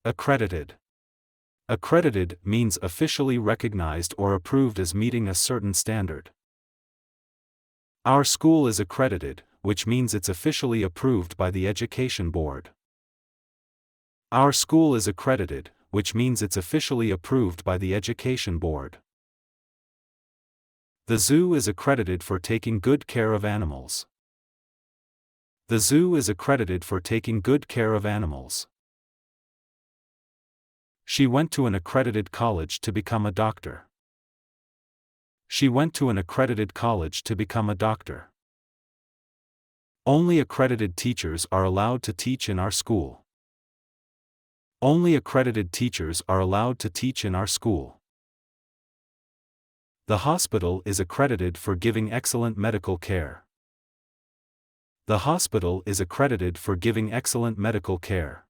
Accredited. Accredited means officially recognized or approved as meeting a certain standard. Our school is accredited, which means it's officially approved by the Education Board. Our school is accredited, which means it's officially approved by the Education Board. The zoo is accredited for taking good care of animals. The zoo is accredited for taking good care of animals. She went to an accredited college to become a doctor. She went to an accredited college to become a doctor. Only accredited teachers are allowed to teach in our school. Only accredited teachers are allowed to teach in our school. The hospital is accredited for giving excellent medical care. The hospital is accredited for giving excellent medical care.